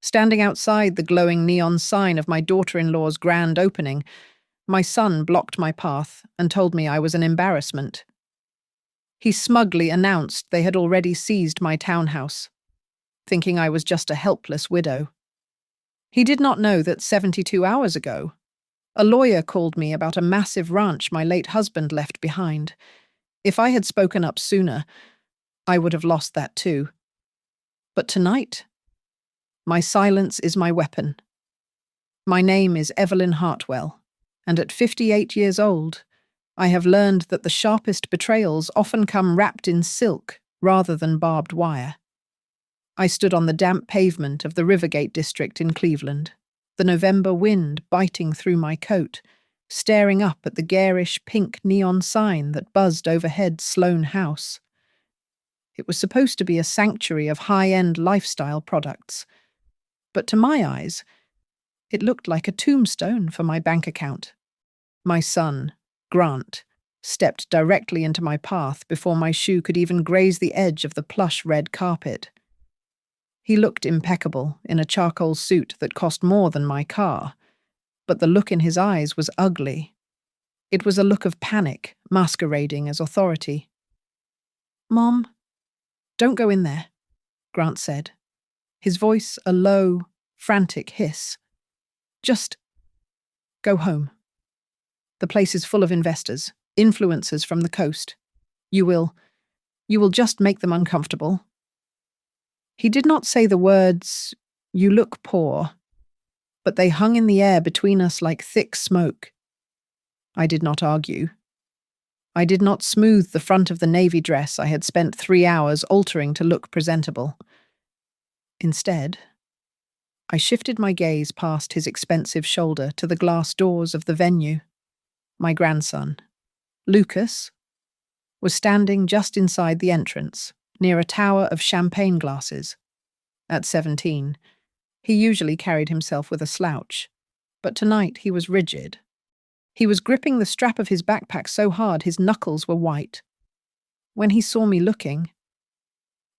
Standing outside the glowing neon sign of my daughter-in-law's grand opening, my son blocked my path and told me I was an embarrassment. He smugly announced they had already seized my townhouse, thinking I was just a helpless widow. He did not know that 72 hours ago, a lawyer called me about a massive ranch my late husband left behind. If I had spoken up sooner, I would have lost that too. But tonight, my silence is my weapon. My name is Evelyn Hartwell, and at 58 years old, I have learned that the sharpest betrayals often come wrapped in silk rather than barbed wire. I stood on the damp pavement of the Rivergate district in Cleveland, the November wind biting through my coat, staring up at the garish pink neon sign that buzzed overhead Sloane House. It was supposed to be a sanctuary of high-end lifestyle products, but to my eyes, it looked like a tombstone for my bank account. My son, Grant, stepped directly into my path before my shoe could even graze the edge of the plush red carpet. He looked impeccable in a charcoal suit that cost more than my car, but the look in his eyes was ugly. It was a look of panic masquerading as authority. "Mom, don't go in there," Grant said, his voice a low, frantic hiss. "Just go home. The place is full of investors, influencers from the coast. You will just make them uncomfortable." He did not say the words, "You look poor," but they hung in the air between us like thick smoke. I did not argue. I did not smooth the front of the navy dress I had spent 3 hours altering to look presentable. Instead, I shifted my gaze past his expensive shoulder to the glass doors of the venue. My grandson, Lucas, was standing just inside the entrance, near a tower of champagne glasses. At 17, he usually carried himself with a slouch, but tonight he was rigid. He was gripping the strap of his backpack so hard his knuckles were white. When he saw me looking,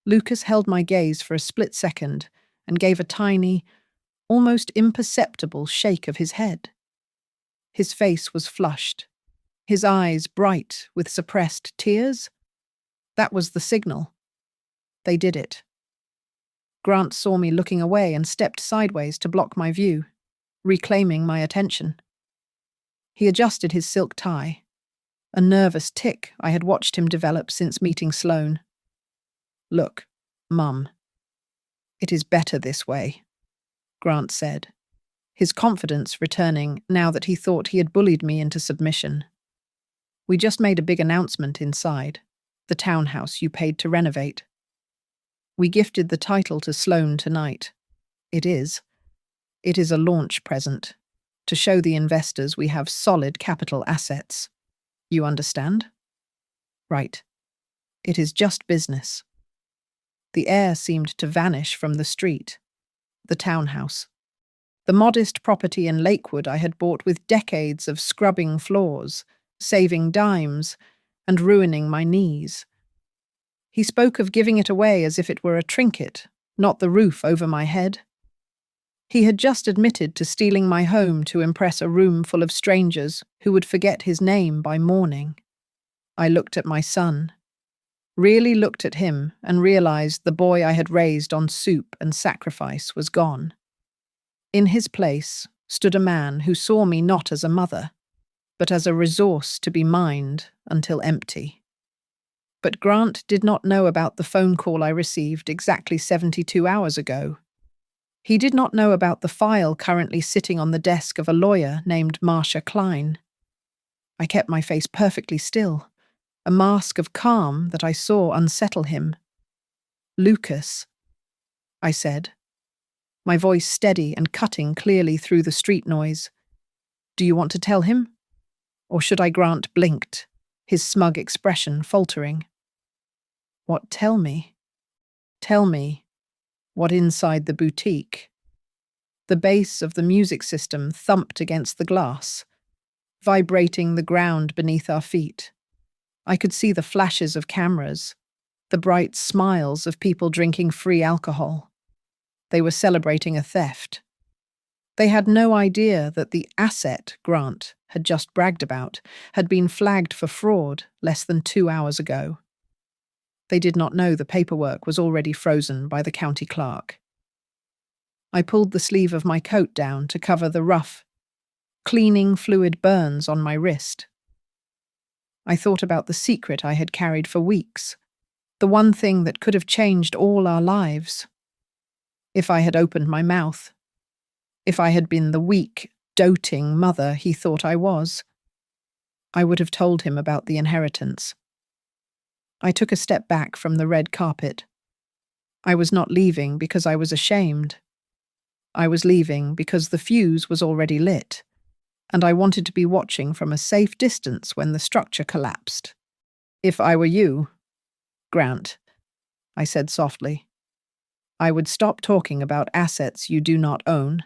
Lucas held my gaze for a split second and gave a tiny, almost imperceptible shake of his head. His face was flushed, his eyes bright with suppressed tears. That was the signal. They did it. Grant saw me looking away and stepped sideways to block my view, reclaiming my attention. He adjusted his silk tie, a nervous tic I had watched him develop since meeting Sloane. "Look, Mum, it is better this way," Grant said, his confidence returning now that he thought he had bullied me into submission. "We just made a big announcement inside, the townhouse you paid to renovate. We gifted the title to Sloane tonight. It is a launch present, to show the investors we have solid capital assets. You understand?" "Right. It is just business." The air seemed to vanish from the street. The townhouse. The modest property in Lakewood I had bought with decades of scrubbing floors, saving dimes, and ruining my knees. He spoke of giving it away as if it were a trinket, not the roof over my head. He had just admitted to stealing my home to impress a room full of strangers who would forget his name by morning. I looked at my son, really looked at him, and realized the boy I had raised on soup and sacrifice was gone. In his place stood a man who saw me not as a mother, but as a resource to be mined until empty. But Grant did not know about the phone call I received exactly 72 hours ago. He did not know about the file currently sitting on the desk of a lawyer named Marcia Klein. I kept my face perfectly still, a mask of calm that I saw unsettle him. "Lucas," I said, my voice steady and cutting clearly through the street noise. "Do you want to tell him? Or should I?" Grant blinked, his smug expression faltering. "What, tell me? Tell me what inside the boutique?" The bass of the music system thumped against the glass, vibrating the ground beneath our feet. I could see the flashes of cameras, the bright smiles of people drinking free alcohol. They were celebrating a theft. They had no idea that the asset Grant had just bragged about had been flagged for fraud less than 2 hours ago. They did not know the paperwork was already frozen by the county clerk. I pulled the sleeve of my coat down to cover the rough, cleaning fluid burns on my wrist. I thought about the secret I had carried for weeks, the one thing that could have changed all our lives. If I had opened my mouth, if I had been the weak, doting mother he thought I was, I would have told him about the inheritance. I took a step back from the red carpet. I was not leaving because I was ashamed. I was leaving because the fuse was already lit, and I wanted to be watching from a safe distance when the structure collapsed. If I were you, Grant, I said softly, I would stop talking about assets you do not own.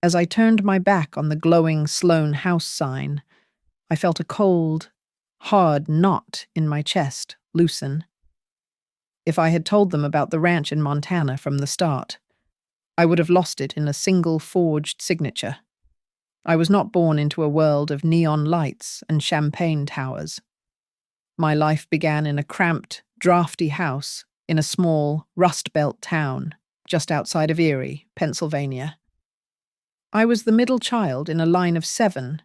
As I turned my back on the glowing Sloane House sign, I felt a cold, hard knot in my chest loosen. If I had told them about the ranch in Montana from the start, I would have lost it in a single forged signature. I was not born into a world of neon lights and champagne towers. My life began in a cramped, drafty house in a small, rust-belt town just outside of Erie, Pennsylvania. I was the middle child in a line of 7,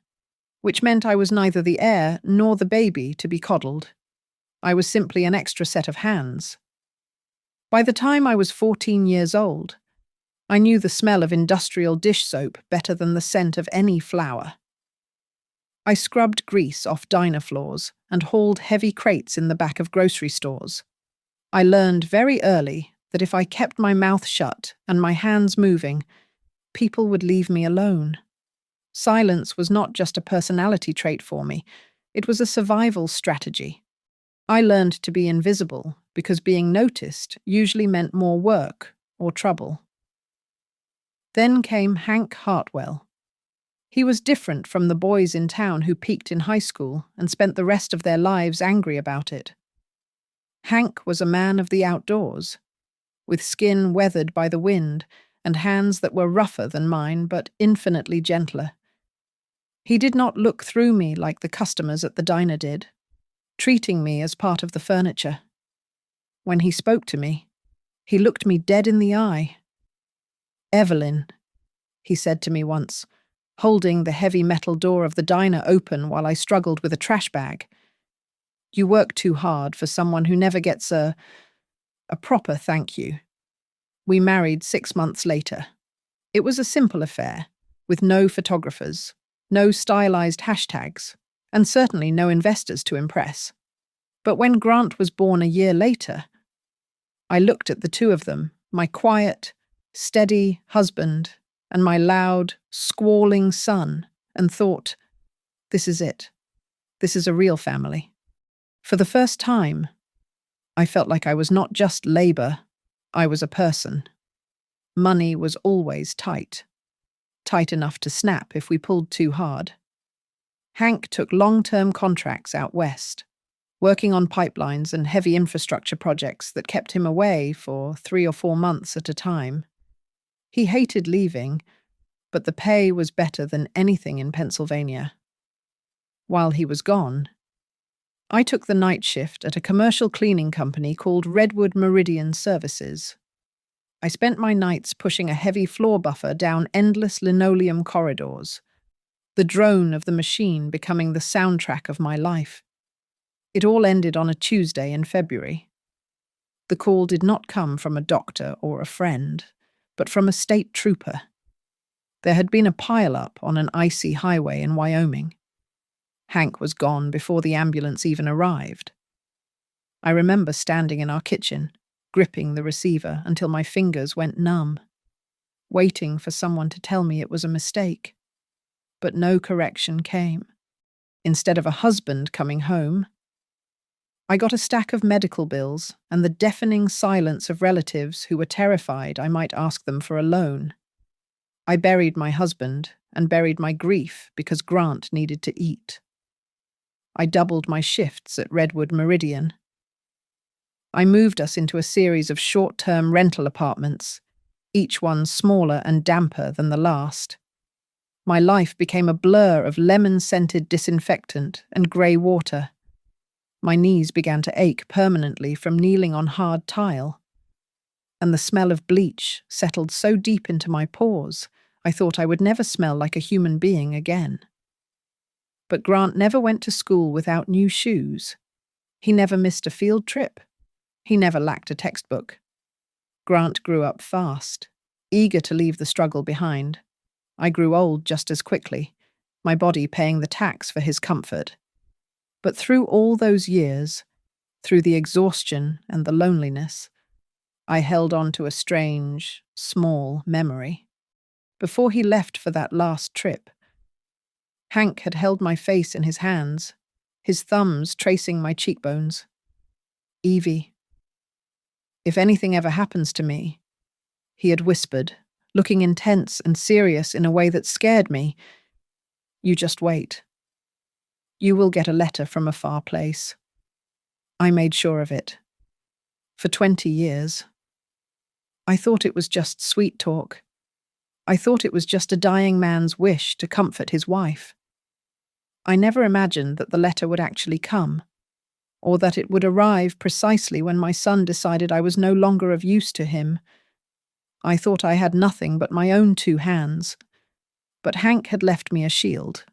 which meant I was neither the heir nor the baby to be coddled. I was simply an extra set of hands. By the time I was 14 years old, I knew the smell of industrial dish soap better than the scent of any flour. I scrubbed grease off diner floors and hauled heavy crates in the back of grocery stores. I learned very early that if I kept my mouth shut and my hands moving, people would leave me alone. Silence was not just a personality trait for me, it was a survival strategy. I learned to be invisible because being noticed usually meant more work or trouble. Then came Hank Hartwell. He was different from the boys in town who peaked in high school and spent the rest of their lives angry about it. Hank was a man of the outdoors, with skin weathered by the wind and hands that were rougher than mine but infinitely gentler. He did not look through me like the customers at the diner did, treating me as part of the furniture. When he spoke to me, he looked me dead in the eye. "Evelyn," he said to me once, holding the heavy metal door of the diner open while I struggled with a trash bag. "You work too hard for someone who never gets a proper thank you." We married 6 months later. It was a simple affair, with no photographers, no stylized hashtags, and certainly no investors to impress. But when Grant was born a year later, I looked at the two of them, my quiet, steady husband and my loud, squalling son, and thought, this is it. This is a real family. For the first time, I felt like I was not just labor, I was a person. Money was always tight. Tight enough to snap if we pulled too hard. Hank took long-term contracts out west, working on pipelines and heavy infrastructure projects that kept him away for 3 or 4 months at a time. He hated leaving, but the pay was better than anything in Pennsylvania. While he was gone, I took the night shift at a commercial cleaning company called Redwood Meridian Services. I spent my nights pushing a heavy floor buffer down endless linoleum corridors, the drone of the machine becoming the soundtrack of my life. It all ended on a Tuesday in February. The call did not come from a doctor or a friend, but from a state trooper. There had been a pile-up on an icy highway in Wyoming. Hank was gone before the ambulance even arrived. I remember standing in our kitchen, gripping the receiver until my fingers went numb, waiting for someone to tell me it was a mistake. But no correction came. Instead of a husband coming home, I got a stack of medical bills and the deafening silence of relatives who were terrified I might ask them for a loan. I buried my husband and buried my grief because Grant needed to eat. I doubled my shifts at Redwood Meridian. I moved us into a series of short-term rental apartments, each one smaller and damper than the last. My life became a blur of lemon-scented disinfectant and grey water. My knees began to ache permanently from kneeling on hard tile, and the smell of bleach settled so deep into my pores, I thought I would never smell like a human being again. But Grant never went to school without new shoes. He never missed a field trip. He never lacked a textbook. Grant grew up fast, eager to leave the struggle behind. I grew old just as quickly, my body paying the tax for his comfort. But through all those years, through the exhaustion and the loneliness, I held on to a strange, small memory. Before he left for that last trip, Hank had held my face in his hands, his thumbs tracing my cheekbones. "Evie, if anything ever happens to me," he had whispered, looking intense and serious in a way that scared me, "you just wait. You will get a letter from a far place." I made sure of it. For 20 years. I thought it was just sweet talk. I thought it was just a dying man's wish to comfort his wife. I never imagined that the letter would actually come, or that it would arrive precisely when my son decided I was no longer of use to him. I thought I had nothing but my own 2 hands, but Hank had left me a shield.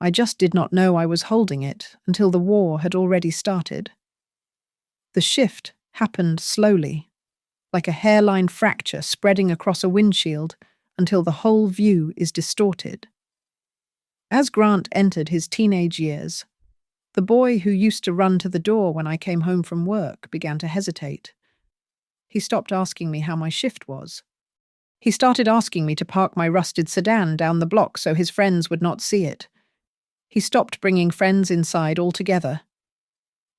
I just did not know I was holding it until the war had already started. The shift happened slowly, like a hairline fracture spreading across a windshield until the whole view is distorted. As Grant entered his teenage years, the boy who used to run to the door when I came home from work began to hesitate. He stopped asking me how my shift was. He started asking me to park my rusted sedan down the block so his friends would not see it. He stopped bringing friends inside altogether.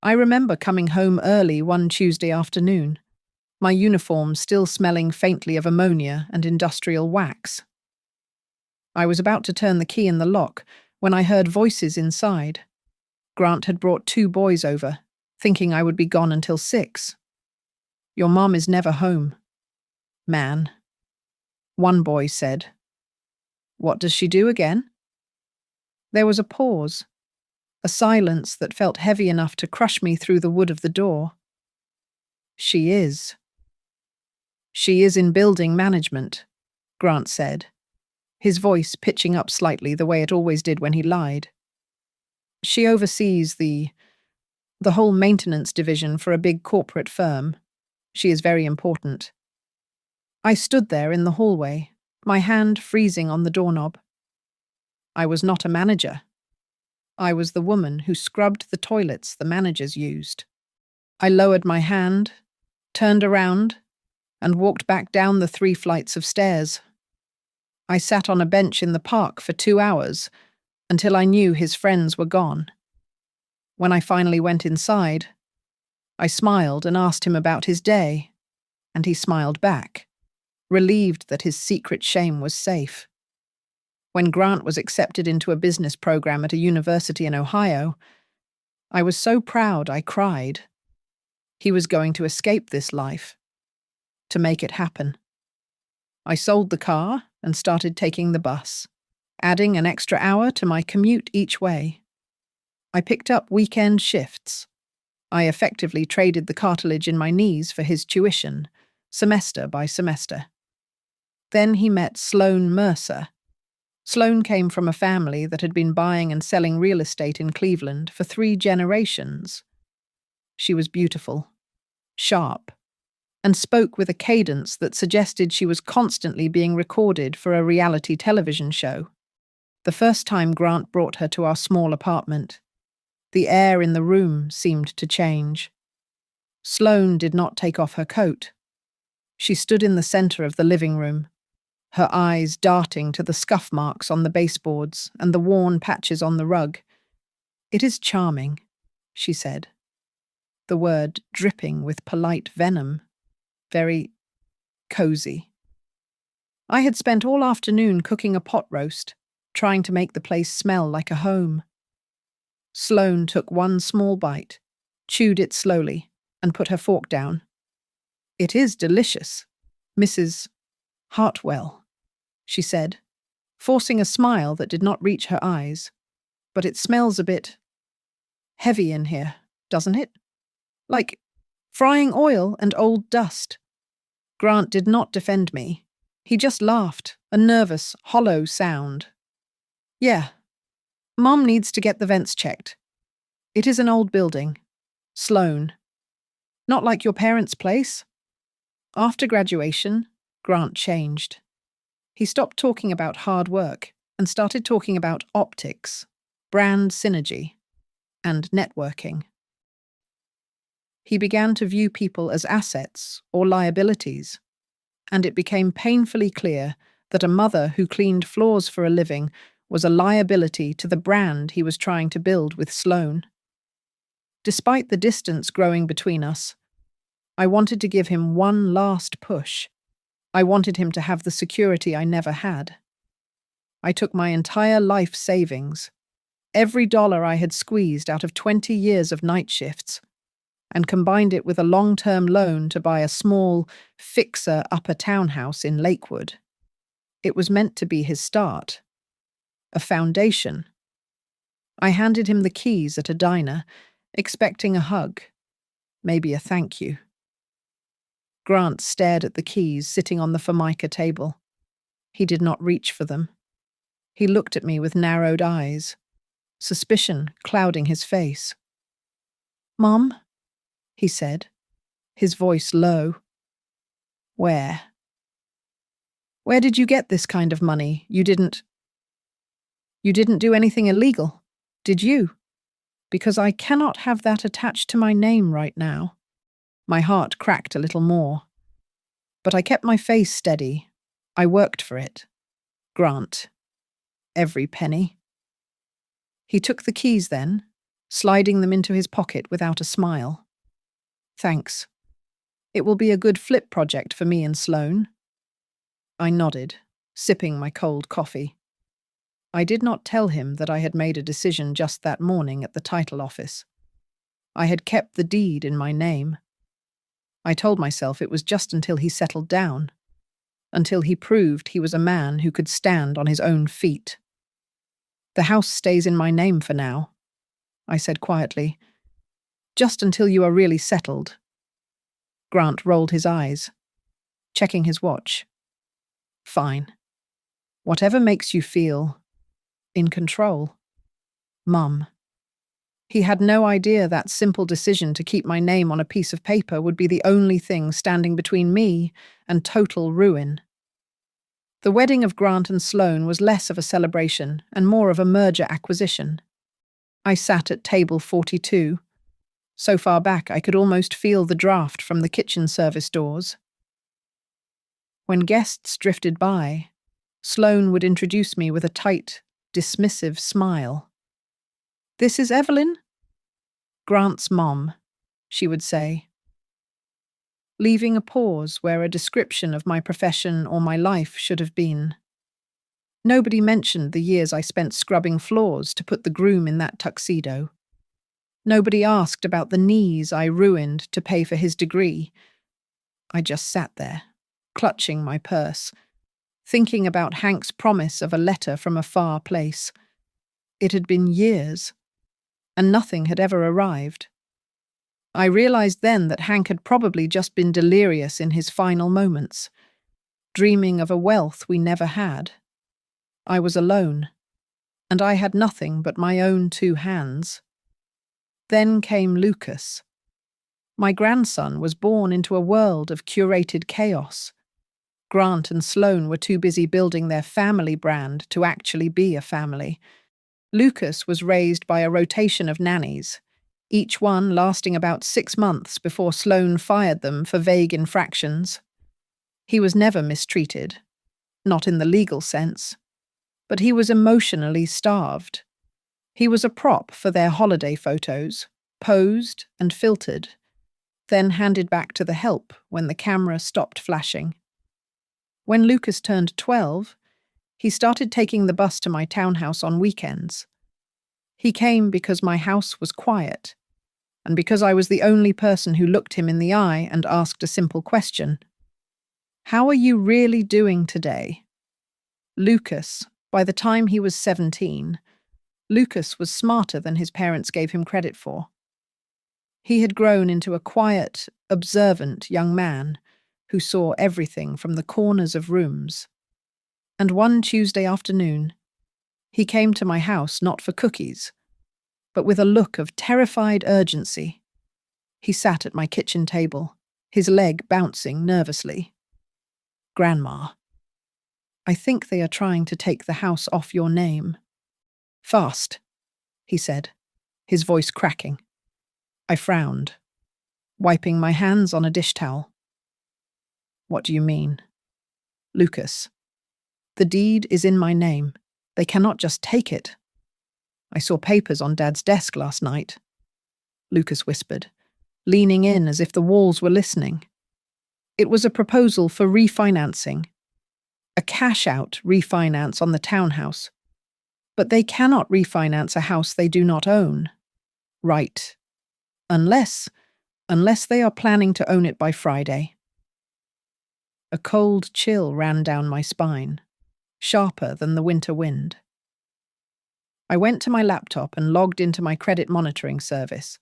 I remember coming home early one Tuesday afternoon, my uniform still smelling faintly of ammonia and industrial wax. I was about to turn the key in the lock when I heard voices inside. Grant had brought 2 boys over, thinking I would be gone until 6. "Your mom is never home, man," one boy said. "What does she do again?" There was a pause, a silence that felt heavy enough to crush me through the wood of the door. "She is. She is in building management," Grant said, his voice pitching up slightly the way it always did when he lied. "She oversees the whole maintenance division for a big corporate firm. She is very important." I stood there in the hallway, my hand freezing on the doorknob. I was not a manager. I was the woman who scrubbed the toilets the managers used. I lowered my hand, turned around, and walked back down the 3 flights of stairs. I sat on a bench in the park for 2 hours until I knew his friends were gone. When I finally went inside, I smiled and asked him about his day, and he smiled back, relieved that his secret shame was safe. When Grant was accepted into a business program at a university in Ohio, I was so proud I cried. He was going to escape this life, to make it happen. I sold the car and started taking the bus, adding an extra hour to my commute each way. I picked up weekend shifts. I effectively traded the cartilage in my knees for his tuition, semester by semester. Then he met Sloane Mercer. Sloane came from a family that had been buying and selling real estate in Cleveland for 3 generations. She was beautiful, sharp, and spoke with a cadence that suggested she was constantly being recorded for a reality television show. The first time Grant brought her to our small apartment, the air in the room seemed to change. Sloane did not take off her coat. She stood in the center of the living room, her eyes darting to the scuff marks on the baseboards and the worn patches on the rug. "It is charming," she said, the word dripping with polite venom. "Very cozy." I had spent all afternoon cooking a pot roast, trying to make the place smell like a home. Sloane took 1 small bite, chewed it slowly, and put her fork down. "It is delicious, Mrs. Hartwell, she said, forcing a smile that did not reach her eyes. But it smells a bit heavy in here, doesn't it? Like frying oil and old dust. Grant did not defend me. He just laughed, a nervous, hollow sound. Yeah, Mom needs to get the vents checked. It is an old building. Sloan. Not like your parents' place? After graduation, Grant changed. He stopped talking about hard work and started talking about optics, brand synergy, and networking. He began to view people as assets or liabilities, and it became painfully clear that a mother who cleaned floors for a living was a liability to the brand he was trying to build with Sloan. Despite the distance growing between us, I wanted to give him one last push. I wanted him to have the security I never had. I took my entire life savings, every dollar I had squeezed out of 20 years of night shifts, and combined it with a long-term loan to buy a small, fixer upper townhouse in Lakewood. It was meant to be his start, a foundation. I handed him the keys at a diner, expecting a hug, maybe a thank you. Grant stared at the keys sitting on the Formica table. He did not reach for them. He looked at me with narrowed eyes, suspicion clouding his face. "Mom?" he said, his voice low. Where did you get this kind of money? You didn't do anything illegal, did you? Because I cannot have that attached to my name right now. My heart cracked a little more. But I kept my face steady. I worked for it. Grant. Every penny. He took the keys then, sliding them into his pocket without a smile. Thanks. It will be a good flip project for me and Sloan. I nodded, sipping my cold coffee. I did not tell him that I had made a decision just that morning at the title office. I had kept the deed in my name. I told myself it was just until he settled down, until he proved he was a man who could stand on his own feet. The house stays in my name for now, I said quietly. Just until you are really settled. Grant rolled his eyes, checking his watch. Fine. Whatever makes you feel in control. Mum. He had no idea that simple decision to keep my name on a piece of paper would be the only thing standing between me and total ruin. The wedding of Grant and Sloan was less of a celebration and more of a merger acquisition. I sat at table 42. So far back I could almost feel the draft from the kitchen service doors. When guests drifted by, Sloan would introduce me with a tight, dismissive smile. "This is Evelyn?" "Grant's mom," she would say, leaving a pause where a description of my profession or my life should have been. Nobody mentioned the years I spent scrubbing floors to put the groom in that tuxedo. Nobody asked about the knees I ruined to pay for his degree. I just sat there, clutching my purse, thinking about Hank's promise of a letter from a far place. It had been years, and nothing had ever arrived. I realized then that Hank had probably just been delirious in his final moments, dreaming of a wealth we never had. I was alone, and I had nothing but my own 2 hands. Then came Lucas. My grandson was born into a world of curated chaos. Grant and Sloan were too busy building their family brand to actually be a family. Lucas was raised by a rotation of nannies, each one lasting about 6 months before Sloan fired them for vague infractions. He was never mistreated, not in the legal sense, but he was emotionally starved. He was a prop for their holiday photos, posed and filtered, then handed back to the help when the camera stopped flashing. When Lucas turned 12, he started taking the bus to my townhouse on weekends. He came because my house was quiet, and because I was the only person who looked him in the eye and asked a simple question. How are you really doing today? Lucas, by the time he was 17, Lucas was smarter than his parents gave him credit for. He had grown into a quiet, observant young man who saw everything from the corners of rooms. And one Tuesday afternoon, he came to my house not for cookies, but with a look of terrified urgency. He sat at my kitchen table, his leg bouncing nervously. "Grandma, I think they are trying to take the house off your name." "Fast," he said, his voice cracking. I frowned, wiping my hands on a dish towel. "What do you mean?" "Lucas, the deed is in my name. They cannot just take it. I saw papers on Dad's desk last night," Lucas whispered, leaning in as if the walls were listening. It was a proposal for refinancing, a cash-out refinance on the townhouse. But they cannot refinance a house they do not own. Right. Unless they are planning to own it by Friday. A cold chill ran down my spine, sharper than the winter wind. I went to my laptop and logged into my credit monitoring service,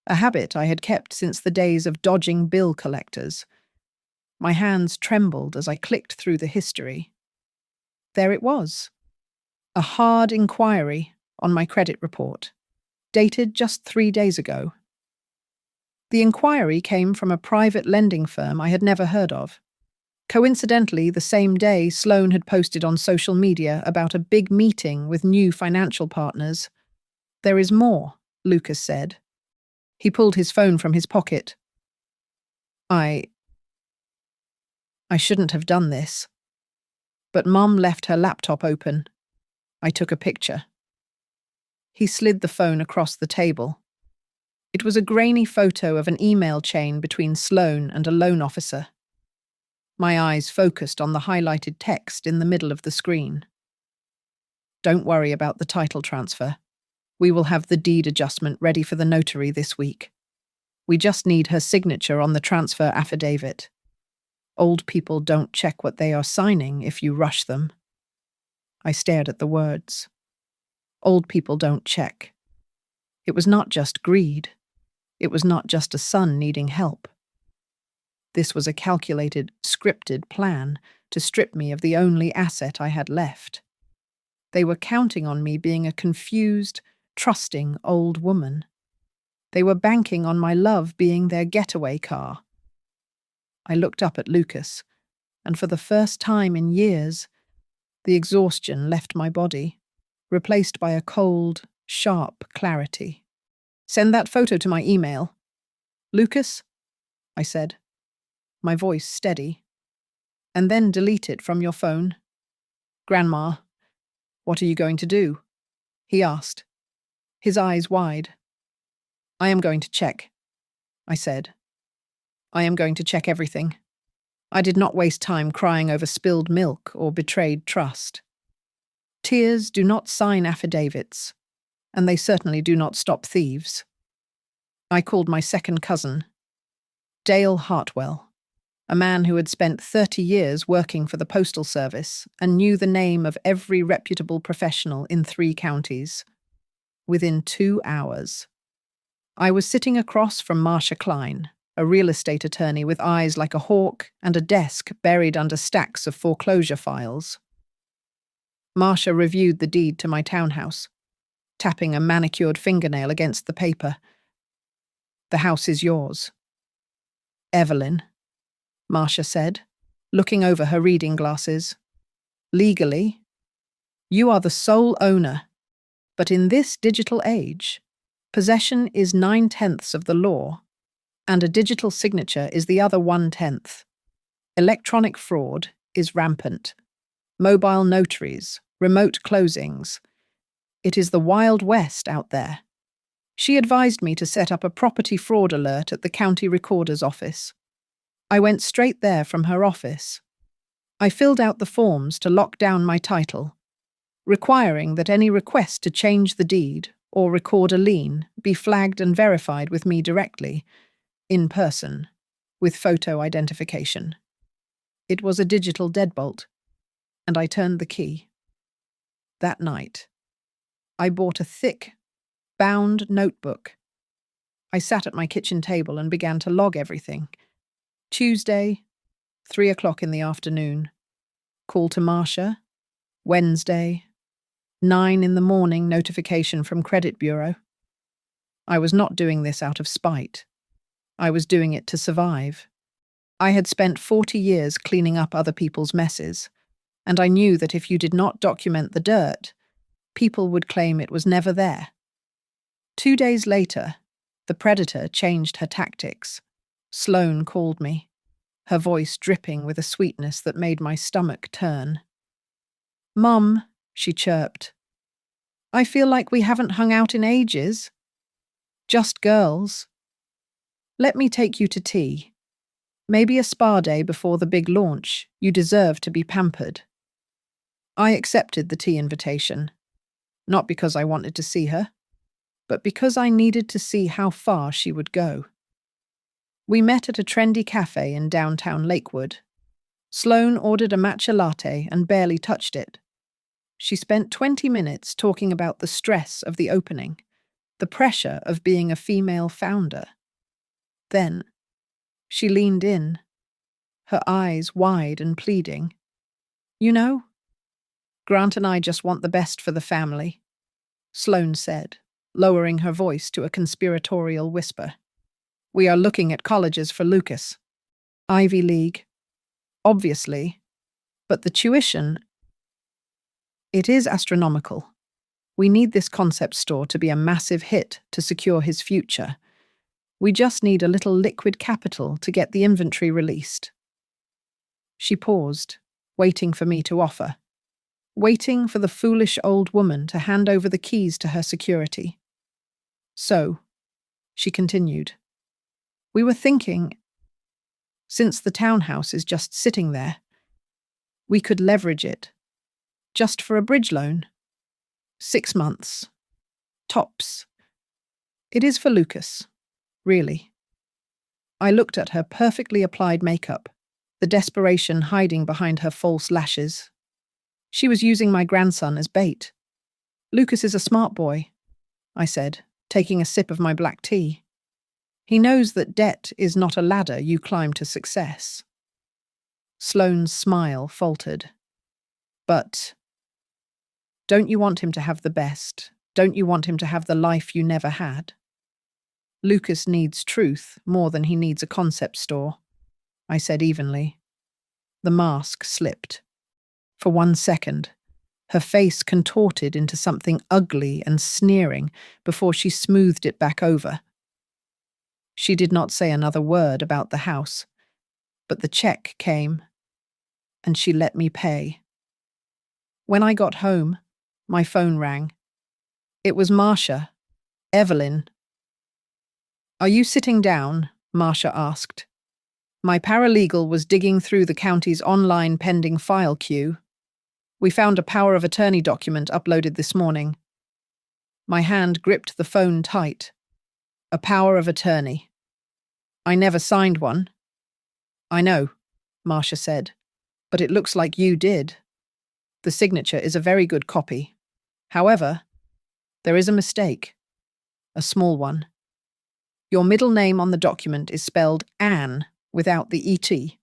a habit I had kept since the days of dodging bill collectors. My hands trembled as I clicked through the history. There it was, a hard inquiry on my credit report, dated just 3 days ago. The inquiry came from a private lending firm I had never heard of. Coincidentally, the same day Sloan had posted on social media about a big meeting with new financial partners. "There is more," Lucas said. He pulled his phone from his pocket. I shouldn't have done this. But Mum left her laptop open. I took a picture. He slid the phone across the table. It was a grainy photo of an email chain between Sloan and a loan officer. My eyes focused on the highlighted text in the middle of the screen. "Don't worry about the title transfer. We will have the deed adjustment ready for the notary this week. We just need her signature on the transfer affidavit. Old people don't check what they are signing if you rush them." I stared at the words. Old people don't check. It was not just greed. It was not just a son needing help. This was a calculated, scripted plan to strip me of the only asset I had left. They were counting on me being a confused, trusting old woman. They were banking on my love being their getaway car. I looked up at Lucas, and for the first time in years, the exhaustion left my body, replaced by a cold, sharp clarity. "Send that photo to my email." "Lucas?" I said, my voice steady. "And then delete it from your phone." "Grandma, what are you going to do?" he asked, his eyes wide. "I am going to check," I said. "I am going to check everything." I did not waste time crying over spilled milk or betrayed trust. Tears do not sign affidavits, and they certainly do not stop thieves. I called my second cousin, Dale Hartwell, a man who had spent 30 years working for the Postal Service and knew the name of every reputable professional in 3 counties. Within 2 hours. I was sitting across from Marcia Klein, a real estate attorney with eyes like a hawk and a desk buried under stacks of foreclosure files. Marcia reviewed the deed to my townhouse, tapping a manicured fingernail against the paper. "The house is yours." "Evelyn," Marcia said, looking over her reading glasses. "Legally, you are the sole owner, but in this digital age, possession is 9/10 of the law, and a digital signature is the other 1/10. Electronic fraud is rampant. Mobile notaries, remote closings. It is the Wild West out there." She advised me to set up a property fraud alert at the county recorder's office. I went straight there from her office. I filled out the forms to lock down my title, requiring that any request to change the deed or record a lien be flagged and verified with me directly, in person, with photo identification. It was a digital deadbolt, and I turned the key. That night, I bought a thick, bound notebook. I sat at my kitchen table and began to log everything. Tuesday, 3 o'clock in the afternoon. Call to Marcia. Wednesday, 9 in the morning, notification from credit bureau. I was not doing this out of spite. I was doing it to survive. I had spent 40 years cleaning up other people's messes, and I knew that if you did not document the dirt, people would claim it was never there. 2 days later, the predator changed her tactics. Sloane called me, her voice dripping with a sweetness that made my stomach turn. "Mum," she chirped, "I feel like we haven't hung out in ages. Just girls. Let me take you to tea. Maybe a spa day before the big launch. You deserve to be pampered." I accepted the tea invitation, not because I wanted to see her, but because I needed to see how far she would go. We met at a trendy cafe in downtown Lakewood. Sloane ordered a matcha latte and barely touched it. She spent 20 minutes talking about the stress of the opening, the pressure of being a female founder. Then, she leaned in, her eyes wide and pleading. "You know, Grant and I just want the best for the family," Sloane said, lowering her voice to a conspiratorial whisper. "We are looking at colleges for Lucas. Ivy League, obviously, but the tuition, it is astronomical. We need this concept store to be a massive hit to secure his future. We just need a little liquid capital to get the inventory released." She paused, waiting for me to offer, waiting for the foolish old woman to hand over the keys to her security. "So," she continued, "we were thinking, since the townhouse is just sitting there, we could leverage it, just for a bridge loan. 6 months. Tops. It is for Lucas, really." I looked at her perfectly applied makeup, the desperation hiding behind her false lashes. She was using my grandson as bait. "Lucas is a smart boy," I said, taking a sip of my black tea. "He knows that debt is not a ladder you climb to success." Sloane's smile faltered. "But don't you want him to have the best? Don't you want him to have the life you never had?" "Lucas needs truth more than he needs a concept store," I said evenly. The mask slipped. For 1 second, her face contorted into something ugly and sneering before she smoothed it back over. She did not say another word about the house, but the check came, and she let me pay. When I got home, my phone rang. It was Marcia. "Evelyn." "Are you sitting down?" Marcia asked. My paralegal was digging through the county's online pending file queue. "We found a power of attorney document uploaded this morning." My hand gripped the phone tight. A power of attorney. "I never signed one." "I know," Marcia said, "but it looks like you did. The signature is a very good copy. However, there is a mistake. A small one. Your middle name on the document is spelled Anne without the ET.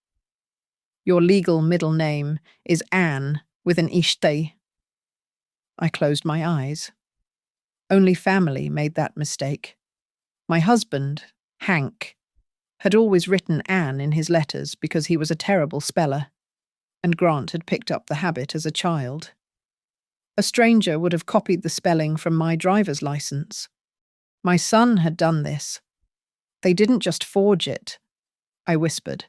Your legal middle name is Anne with an ishte." I closed my eyes. Only family made that mistake. My husband, Hank, had always written Anne in his letters because he was a terrible speller, and Grant had picked up the habit as a child. A stranger would have copied the spelling from my driver's license. My son had done this. They didn't just forge it, I whispered,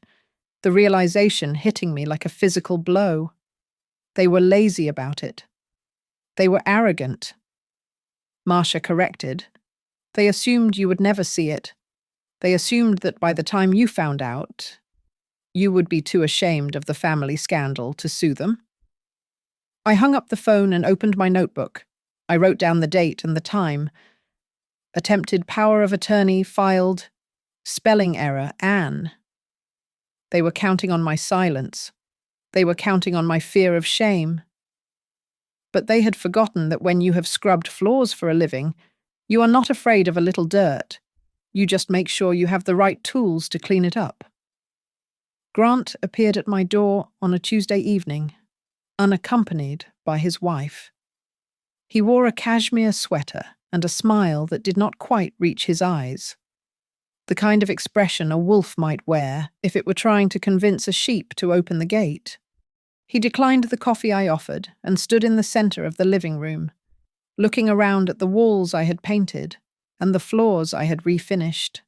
the realization hitting me like a physical blow. They were lazy about it. They were arrogant. Marcia corrected. "They assumed you would never see it. They assumed that by the time you found out, you would be too ashamed of the family scandal to sue them." I hung up the phone and opened my notebook. I wrote down the date and the time. Attempted power of attorney filed. Spelling error, Anne. They were counting on my silence, They were counting on my fear of shame. But they had forgotten that when you have scrubbed floors for a living, you are not afraid of a little dirt. You just make sure you have the right tools to clean it up. Grant appeared at my door on a Tuesday evening, unaccompanied by his wife. He wore a cashmere sweater and a smile that did not quite reach his eyes. The kind of expression a wolf might wear if it were trying to convince a sheep to open the gate. He declined the coffee I offered and stood in the center of the living room, looking around at the walls I had painted and the floors I had refinished.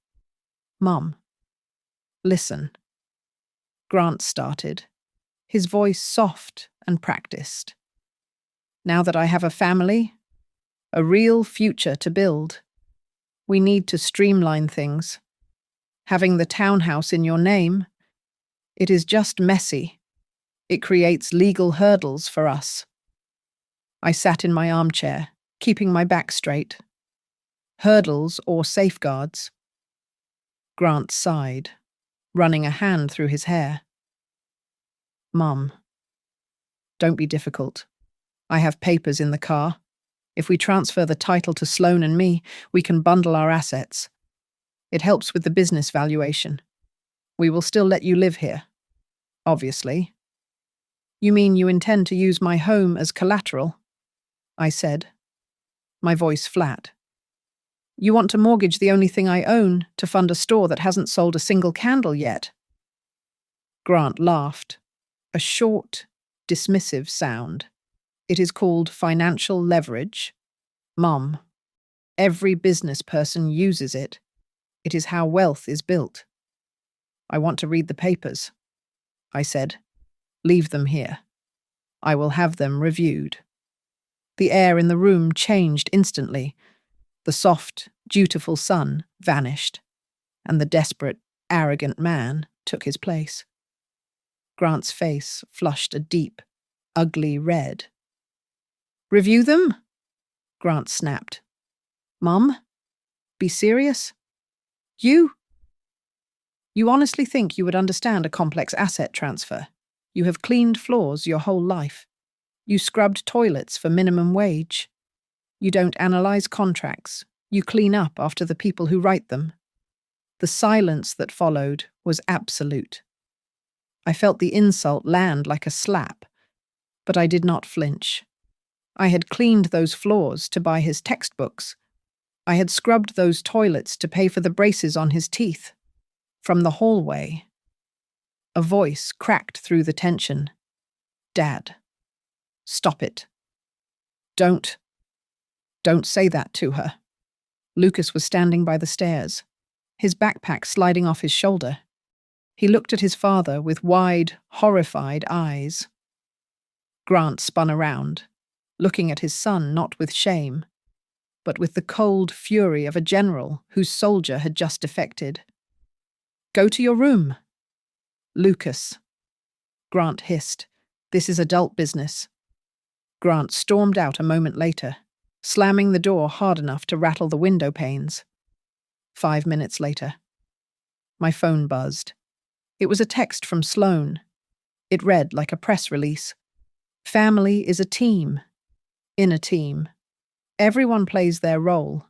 "Mum, listen," Grant started, his voice soft and practiced. "Now that I have a family, a real future to build, we need to streamline things. Having the townhouse in your name, it is just messy. It creates legal hurdles for us." I sat in my armchair, keeping my back straight. Hurdles or safeguards? Grant sighed, running a hand through his hair. "Mum, don't be difficult. I have papers in the car. If we transfer the title to Sloan and me, we can bundle our assets. It helps with the business valuation. We will still let you live here, obviously." "You mean you intend to use my home as collateral?" I said, my voice flat. "You want to mortgage the only thing I own to fund a store that hasn't sold a single candle yet?" Grant laughed, a short, dismissive sound. "It is called financial leverage. Mum, every business person uses it. It is how wealth is built." "I want to read the papers," I said. "Leave them here. I will have them reviewed." The air in the room changed instantly. The soft, dutiful son vanished, and the desperate, arrogant man took his place. Grant's face flushed a deep, ugly red. "Review them?" Grant snapped. "Mum? Be serious? You honestly think you would understand a complex asset transfer? You have cleaned floors your whole life. You scrubbed toilets for minimum wage. You don't analyze contracts. You clean up after the people who write them." The silence that followed was absolute. I felt the insult land like a slap, but I did not flinch. I had cleaned those floors to buy his textbooks. I had scrubbed those toilets to pay for the braces on his teeth. From the hallway, a voice cracked through the tension. "Dad, stop it. Don't say that to her." Lucas was standing by the stairs, his backpack sliding off his shoulder. He looked at his father with wide, horrified eyes. Grant spun around, looking at his son not with shame, but with the cold fury of a general whose soldier had just defected. "Go to your room." "Lucas," Grant hissed, "this is adult business." Grant stormed out a moment later, slamming the door hard enough to rattle the window panes. 5 minutes later, my phone buzzed. It was a text from Sloan. It read like a press release. "Family is a team. In a team, everyone plays their role.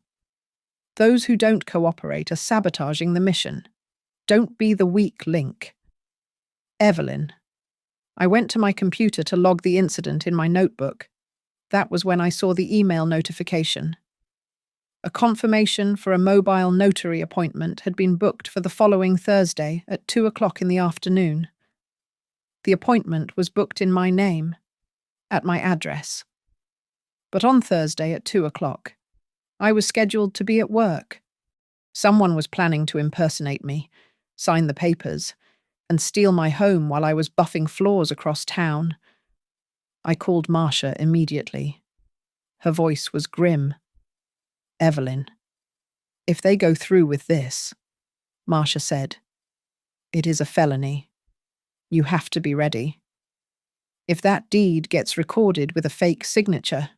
Those who don't cooperate are sabotaging the mission. Don't be the weak link. Evelyn." I went to my computer to log the incident in my notebook. That was when I saw the email notification. A confirmation for a mobile notary appointment had been booked for the following Thursday at 2:00 in the afternoon. The appointment was booked in my name, at my address. But on Thursday at 2:00, I was scheduled to be at work. Someone was planning to impersonate me, sign the papers, and steal my home while I was buffing floors across town. I called Marcia immediately. Her voice was grim. "Evelyn, if they go through with this," Marcia said, "it is a felony. You have to be ready. If that deed gets recorded with a fake signature,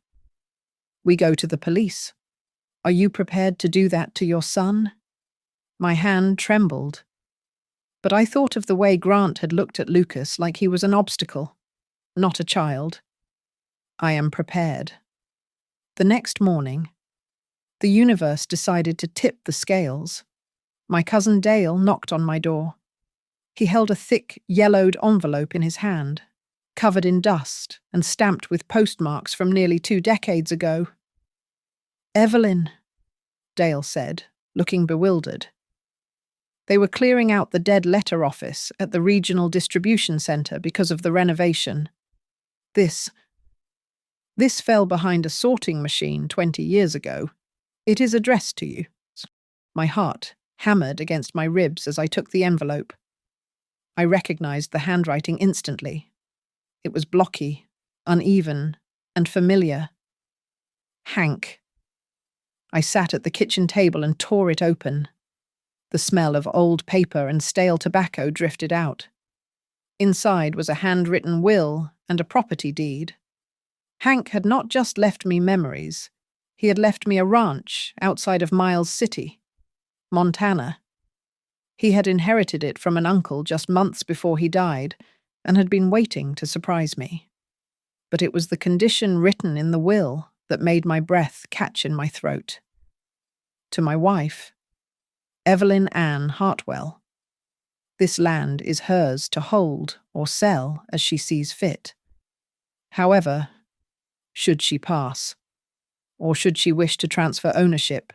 we go to the police. Are you prepared to do that to your son?" My hand trembled. but I thought of the way Grant had looked at Lucas like he was an obstacle, not a child. I am prepared. The next morning, the universe decided to tip the scales. My cousin Dale knocked on my door. He held a thick, yellowed envelope in his hand, covered in dust and stamped with postmarks from nearly 2 decades ago. "Evelyn," Dale said, looking bewildered. They were clearing out the dead letter office at the regional distribution centre because of the renovation. This fell behind a sorting machine 20 years ago. It is addressed to you. My heart hammered against my ribs as I took the envelope. I recognized the handwriting instantly. It was blocky, uneven, and familiar. Hank. I sat at the kitchen table and tore it open. The smell of old paper and stale tobacco drifted out. Inside was a handwritten will and a property deed. Hank had not just left me memories. He had left me a ranch outside of Miles City, Montana. He had inherited it from an uncle just months before he died and had been waiting to surprise me. But it was the condition written in the will that made my breath catch in my throat. To my wife, Evelyn Ann Hartwell. This land is hers to hold or sell as she sees fit. However, should she pass, or should she wish to transfer ownership,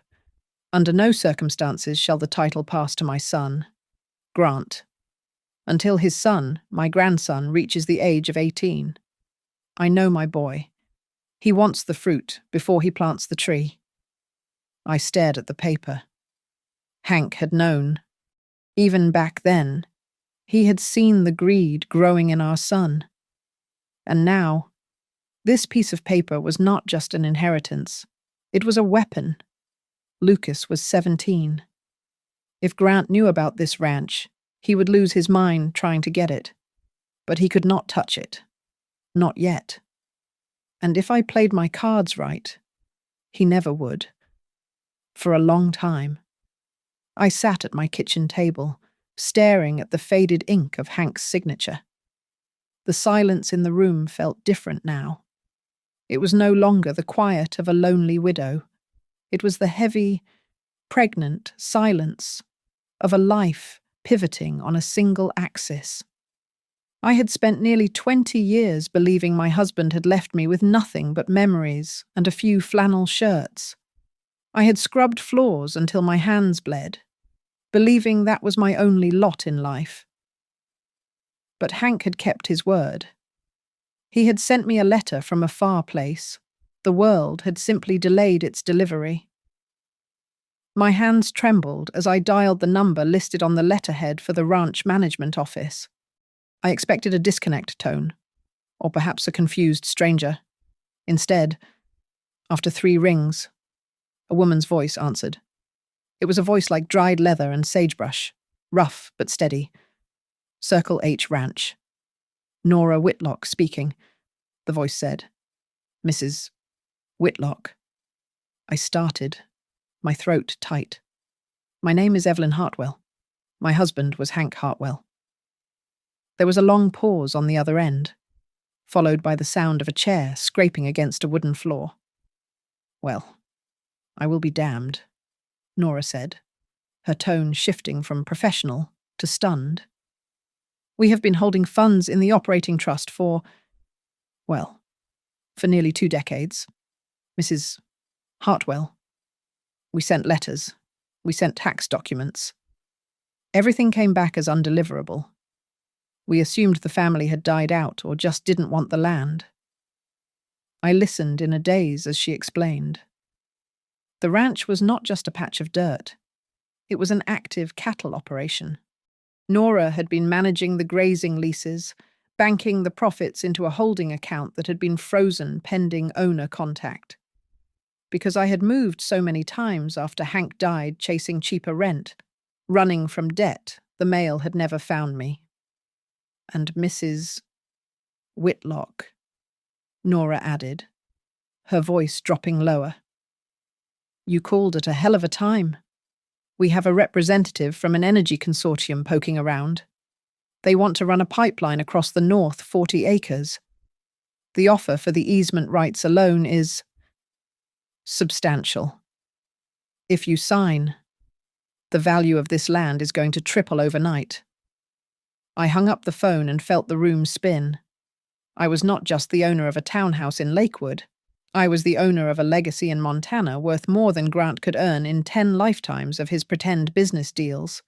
under no circumstances shall the title pass to my son, Grant, until his son, my grandson, reaches the age of 18. I know my boy. He wants the fruit before he plants the tree. I stared at the paper. Hank had known. Even back then, he had seen the greed growing in our son. And now, this piece of paper was not just an inheritance. It was a weapon. Lucas was 17. If Grant knew about this ranch, he would lose his mind trying to get it. But he could not touch it. Not yet. And if I played my cards right, he never would. For a long time. I sat at my kitchen table, staring at the faded ink of Hank's signature. The silence in the room felt different now. It was no longer the quiet of a lonely widow. It was the heavy, pregnant silence of a life pivoting on a single axis. I had spent nearly 20 years believing my husband had left me with nothing but memories and a few flannel shirts. I had scrubbed floors until my hands bled, believing that was my only lot in life. But Hank had kept his word. He had sent me a letter from a far place. The world had simply delayed its delivery. My hands trembled as I dialed the number listed on the letterhead for the ranch management office. I expected a disconnect tone, or perhaps a confused stranger. Instead, after 3 rings, a woman's voice answered. It was a voice like dried leather and sagebrush, rough but steady. Circle H Ranch. Nora Whitlock speaking, the voice said. Mrs. Whitlock. I started, my throat tight. My name is Evelyn Hartwell. My husband was Hank Hartwell. There was a long pause on the other end, followed by the sound of a chair scraping against a wooden floor. Well, I will be damned, Nora said, her tone shifting from professional to stunned. We have been holding funds in the operating trust for nearly 2 decades. Mrs. Hartwell. We sent letters. We sent tax documents. Everything came back as undeliverable. We assumed the family had died out or just didn't want the land. I listened in a daze as she explained. The ranch was not just a patch of dirt. It was an active cattle operation. Nora had been managing the grazing leases, banking the profits into a holding account that had been frozen pending owner contact. Because I had moved so many times after Hank died chasing cheaper rent, running from debt, the mail had never found me. And Mrs. Whitlock, Nora added, her voice dropping lower. You called at a hell of a time. We have a representative from an energy consortium poking around. They want to run a pipeline across the north 40 acres. The offer for the easement rights alone is substantial. If you sign, the value of this land is going to triple overnight. I hung up the phone and felt the room spin. I was not just the owner of a townhouse in Lakewood. I was the owner of a legacy in Montana worth more than Grant could earn in 10 lifetimes of his pretend business deals.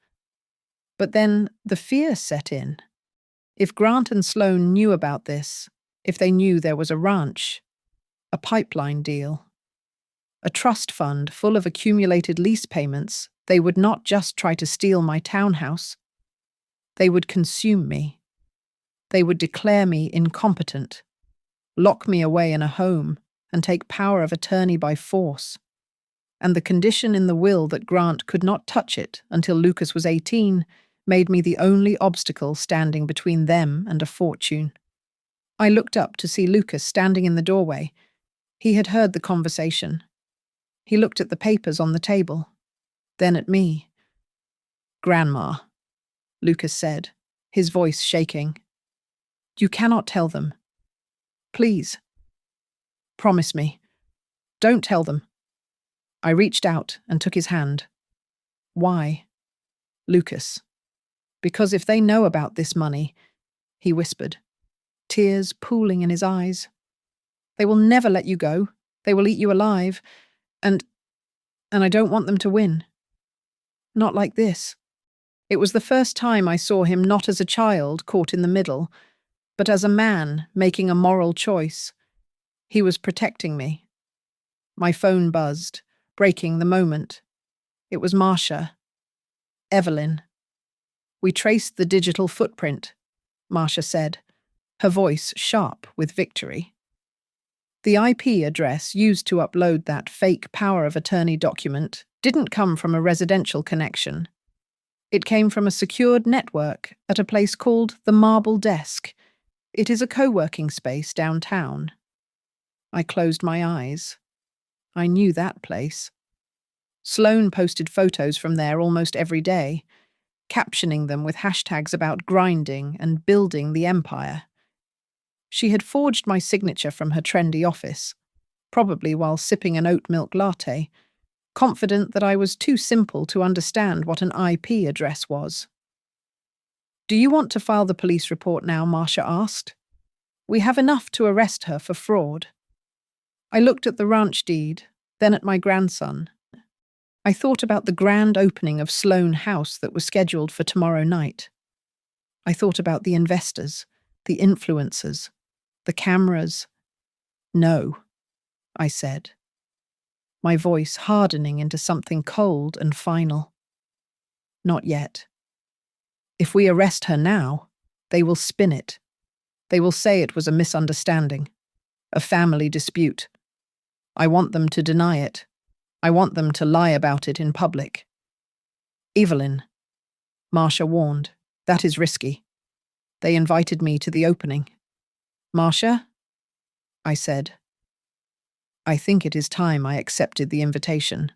But then the fear set in. If Grant and Sloan knew about this, if they knew there was a ranch, a pipeline deal, a trust fund full of accumulated lease payments, they would not just try to steal my townhouse. They would consume me. They would declare me incompetent, lock me away in a home, and take power of attorney by force. And the condition in the will that Grant could not touch it until Lucas was 18 made me the only obstacle standing between them and a fortune. I looked up to see Lucas standing in the doorway. He had heard the conversation. He looked at the papers on the table, then at me. "Grandma," Lucas said, his voice shaking. "You cannot tell them. Please. Promise me. Don't tell them." I reached out and took his hand. "Why?" "Lucas. Because if they know about this money," he whispered, tears pooling in his eyes, "they will never let you go. They will eat you alive. And I don't want them to win. Not like this." It was the first time I saw him not as a child caught in the middle, but as a man making a moral choice. He was protecting me. My phone buzzed, breaking the moment. It was Marcia. "Evelyn." "We traced the digital footprint," Marcia said, her voice sharp with victory. The IP address used to upload that fake power of attorney document didn't come from a residential connection. It came from a secured network at a place called the Marble Desk. It is a co-working space downtown. I closed my eyes. I knew that place. Sloan posted photos from there almost every day, captioning them with hashtags about grinding and building the empire. She had forged my signature from her trendy office, probably while sipping an oat milk latte, confident that I was too simple to understand what an IP address was. "Do you want to file the police report now?" Marcia asked. "We have enough to arrest her for fraud." I looked at the ranch deed, then at my grandson. I thought about the grand opening of Sloan House that was scheduled for tomorrow night. I thought about the investors, the influencers, the cameras. "No," I said, my voice hardening into something cold and final. "Not yet. If we arrest her now, they will spin it. They will say it was a misunderstanding, a family dispute. I want them to deny it. I want them to lie about it in public." "Evelyn," Marcia warned, "that is risky. They invited me to the opening." "Marcia," I said, "I think it is time I accepted the invitation.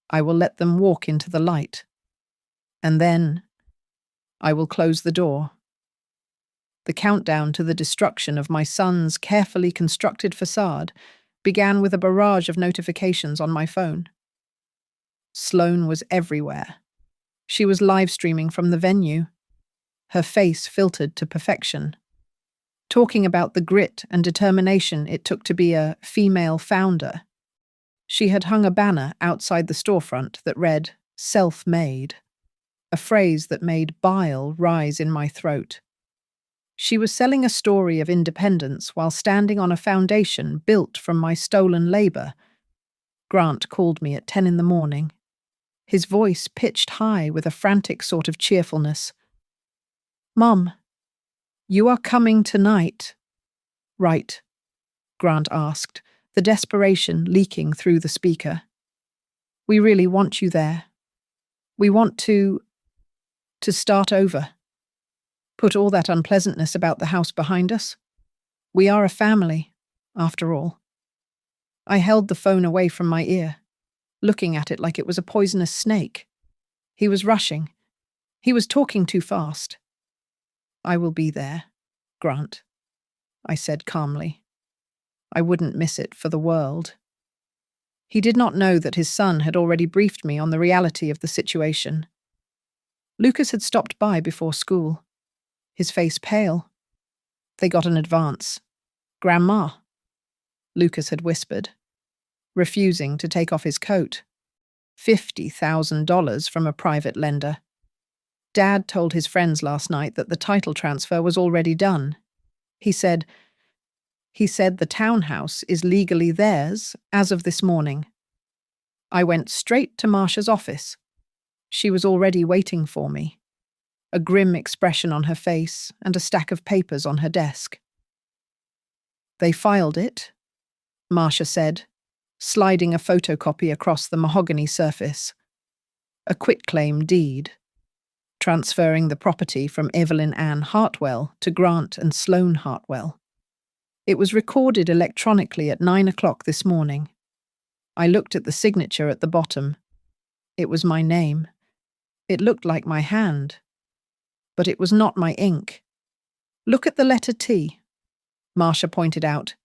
I will let them walk into the light. And then I will close the door." The countdown to the destruction of my son's carefully constructed facade began with a barrage of notifications on my phone. Sloan was everywhere. She was live streaming from the venue, her face filtered to perfection, talking about the grit and determination it took to be a female founder. She had hung a banner outside the storefront that read, "Self-made," a phrase that made bile rise in my throat. She was selling a story of independence while standing on a foundation built from my stolen labor. Grant called me at 10 in the morning, his voice pitched high with a frantic sort of cheerfulness. "Mum, you are coming tonight." "Right," Grant asked, the desperation leaking through the speaker. "We really want you there. We want to start over. Put all that unpleasantness about the house behind us. We are a family, after all." I held the phone away from my ear, looking at it like it was a poisonous snake. He was rushing. He was talking too fast. "I will be there, Grant," I said calmly. I wouldn't miss it for the world. He did not know that his son had already briefed me on the reality of the situation. Lucas had stopped by before school, his face pale. "They got an advance. Grandma," Lucas had whispered, refusing to take off his coat. $50,000 from a private lender. Dad told his friends last night that the title transfer was already done. He said the townhouse is legally theirs as of this morning. I went straight to Marcia's office. She was already waiting for me, a grim expression on her face and a stack of papers on her desk. "They filed it," Marcia said, sliding a photocopy across the mahogany surface. "A quitclaim deed, transferring the property from Evelyn Ann Hartwell to Grant and Sloane Hartwell. It was recorded electronically at 9 o'clock this morning. I looked at the signature at the bottom. It was my name. It looked like my hand. But it was not my ink. Look at the letter T," Marcia pointed out.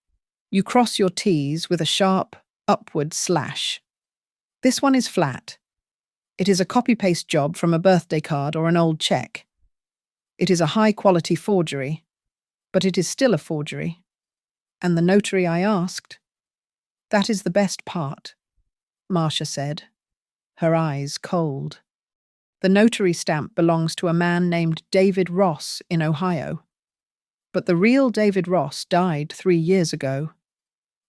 "You cross your T's with a sharp, upward slash. This one is flat. It is a copy-paste job from a birthday card or an old check. It is a high-quality forgery, but it is still a forgery. And the notary I asked? That is the best part," Marcia said, her eyes cold. "The notary stamp belongs to a man named David Ross in Ohio. But the real David Ross died 3 years ago.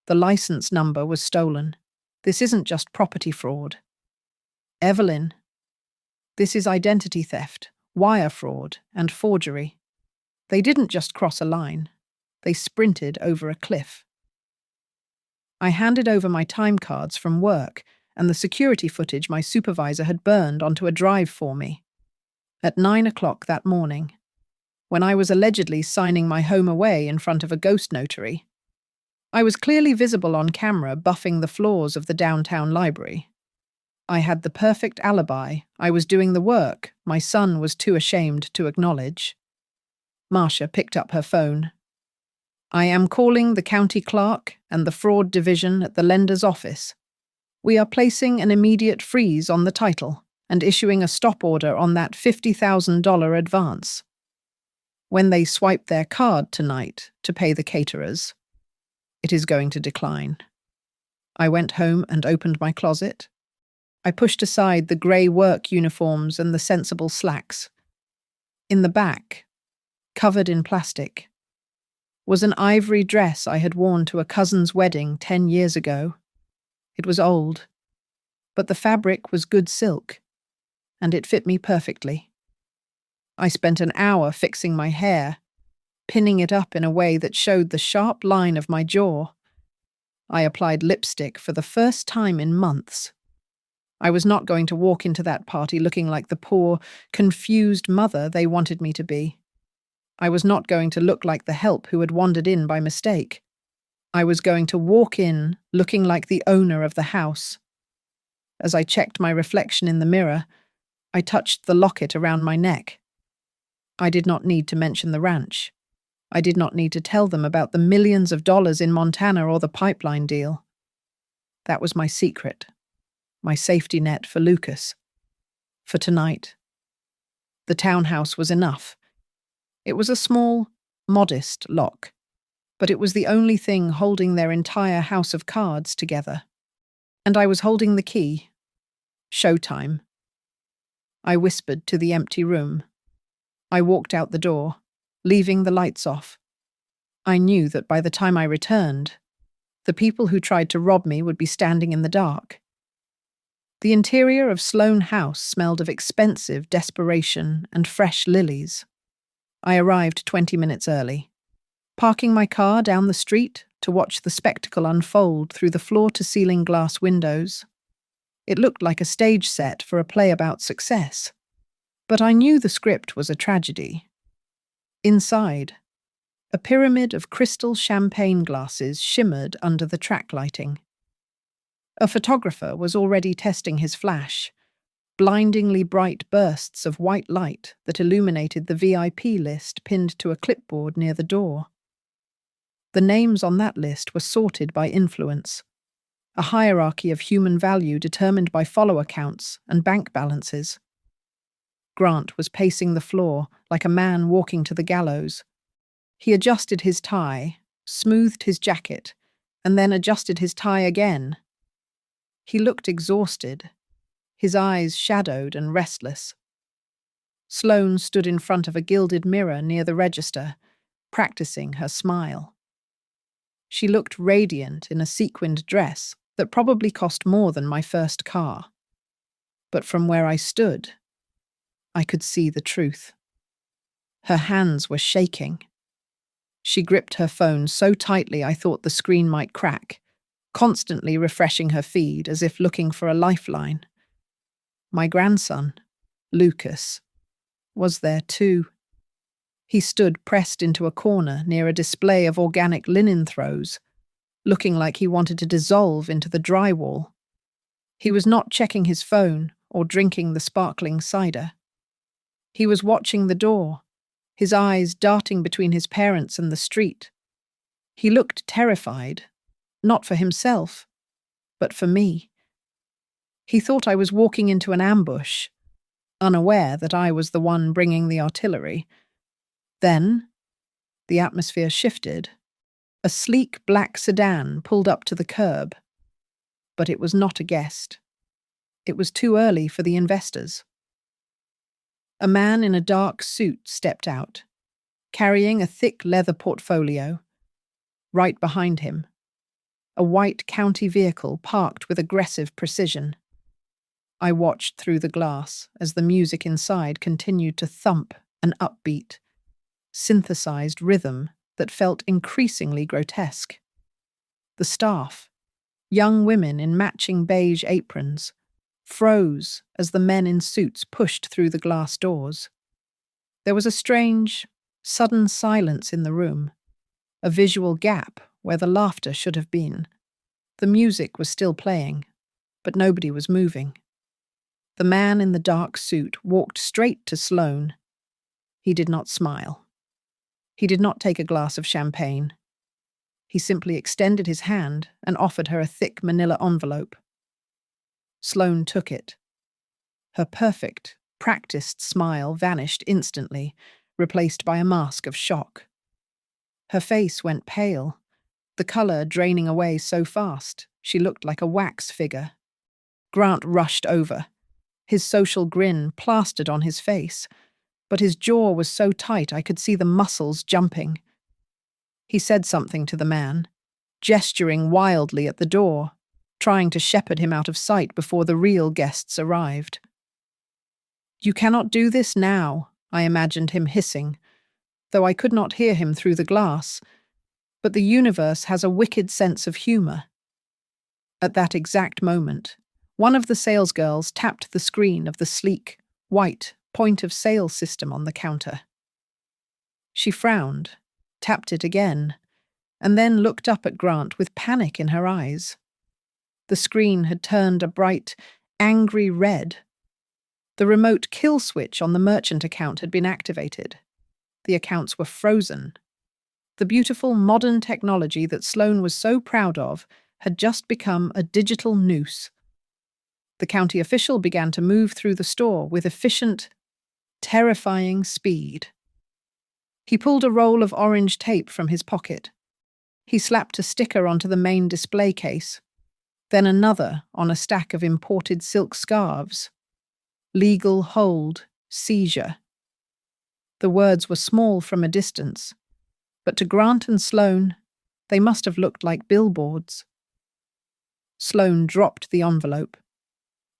The license number was stolen. This isn't just property fraud. Evelyn, this is identity theft, wire fraud, and forgery. They didn't just cross a line. They sprinted over a cliff." I handed over my time cards from work and the security footage my supervisor had burned onto a drive for me. At 9 o'clock that morning, when I was allegedly signing my home away in front of a ghost notary, I was clearly visible on camera buffing the floors of the downtown library. I had the perfect alibi. I was doing the work my son was too ashamed to acknowledge. Marcia picked up her phone. "I am calling the county clerk and the fraud division at the lender's office. We are placing an immediate freeze on the title and issuing a stop order on that $50,000 advance. When they swipe their card tonight to pay the caterers, it is going to decline." I went home and opened my closet. I pushed aside the grey work uniforms and the sensible slacks. In the back, covered in plastic, was an ivory dress I had worn to a cousin's wedding 10 years ago. It was old, but the fabric was good silk, and it fit me perfectly. I spent an hour fixing my hair, pinning it up in a way that showed the sharp line of my jaw. I applied lipstick for the first time in months. I was not going to walk into that party looking like the poor, confused mother they wanted me to be. I was not going to look like the help who had wandered in by mistake. I was going to walk in looking like the owner of the house. As I checked my reflection in the mirror, I touched the locket around my neck. I did not need to mention the ranch. I did not need to tell them about the millions of dollars in Montana or the pipeline deal. That was my secret, my safety net for Lucas. For tonight. The townhouse was enough. It was a small, modest lock, but it was the only thing holding their entire house of cards together. And I was holding the key. Showtime. I whispered to the empty room. I walked out the door, leaving the lights off. I knew that by the time I returned, the people who tried to rob me would be standing in the dark. The interior of Sloane House smelled of expensive desperation and fresh lilies. I arrived 20 minutes early, parking my car down the street to watch the spectacle unfold through the floor-to-ceiling glass windows. It looked like a stage set for a play about success, but I knew the script was a tragedy. Inside, a pyramid of crystal champagne glasses shimmered under the track lighting. A photographer was already testing his flash, blindingly bright bursts of white light that illuminated the VIP list pinned to a clipboard near the door. The names on that list were sorted by influence, a hierarchy of human value determined by follower counts and bank balances. Grant was pacing the floor like a man walking to the gallows. He adjusted his tie, smoothed his jacket, and then adjusted his tie again. He looked exhausted, his eyes shadowed and restless. Sloane stood in front of a gilded mirror near the register, practicing her smile. She looked radiant in a sequined dress that probably cost more than my first car. But from where I stood, I could see the truth. Her hands were shaking. She gripped her phone so tightly I thought the screen might crack, constantly refreshing her feed as if looking for a lifeline. My grandson, Lucas, was there too. He stood pressed into a corner near a display of organic linen throws, looking like he wanted to dissolve into the drywall. He was not checking his phone or drinking the sparkling cider. He was watching the door, his eyes darting between his parents and the street. He looked terrified, not for himself, but for me. He thought I was walking into an ambush, unaware that I was the one bringing the artillery. Then, the atmosphere shifted. A sleek black sedan pulled up to the curb. But it was not a guest. It was too early for the investors. A man in a dark suit stepped out, carrying a thick leather portfolio. Right behind him, a white county vehicle parked with aggressive precision. I watched through the glass as the music inside continued to thump an upbeat, synthesized rhythm that felt increasingly grotesque. The staff, young women in matching beige aprons, froze as the men in suits pushed through the glass doors. There was a strange, sudden silence in the room, a visual gap where the laughter should have been. The music was still playing, but nobody was moving. The man in the dark suit walked straight to Sloane. He did not smile. He did not take a glass of champagne. He simply extended his hand and offered her a thick manila envelope. Sloane took it. Her perfect, practiced smile vanished instantly, replaced by a mask of shock. Her face went pale, the color draining away so fast she looked like a wax figure. Grant rushed over, his social grin plastered on his face, but his jaw was so tight I could see the muscles jumping. He said something to the man, gesturing wildly at the door, trying to shepherd him out of sight before the real guests arrived. "You cannot do this now," I imagined him hissing, though I could not hear him through the glass. But the universe has a wicked sense of humor. At that exact moment, one of the salesgirls tapped the screen of the sleek, white point-of-sale system on the counter. She frowned, tapped it again, and then looked up at Grant with panic in her eyes. The screen had turned a bright, angry red. The remote kill switch on the merchant account had been activated. The accounts were frozen. The beautiful modern technology that Sloane was so proud of had just become a digital noose. The county official began to move through the store with efficient, terrifying speed. He pulled a roll of orange tape from his pocket. He slapped a sticker onto the main display case, then another on a stack of imported silk scarves. Legal hold, seizure. The words were small from a distance, but to Grant and Sloane, they must have looked like billboards. Sloane dropped the envelope.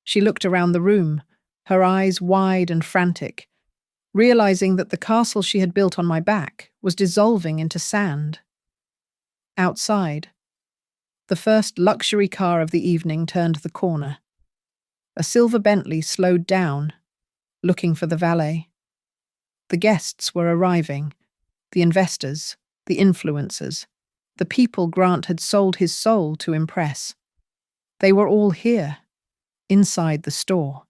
She looked around the room, her eyes wide and frantic, realizing that the castle she had built on my back was dissolving into sand. Outside, the first luxury car of the evening turned the corner. A silver Bentley slowed down, looking for the valet. The guests were arriving, the investors, the influencers, the people Grant had sold his soul to impress. They were all here, inside the store.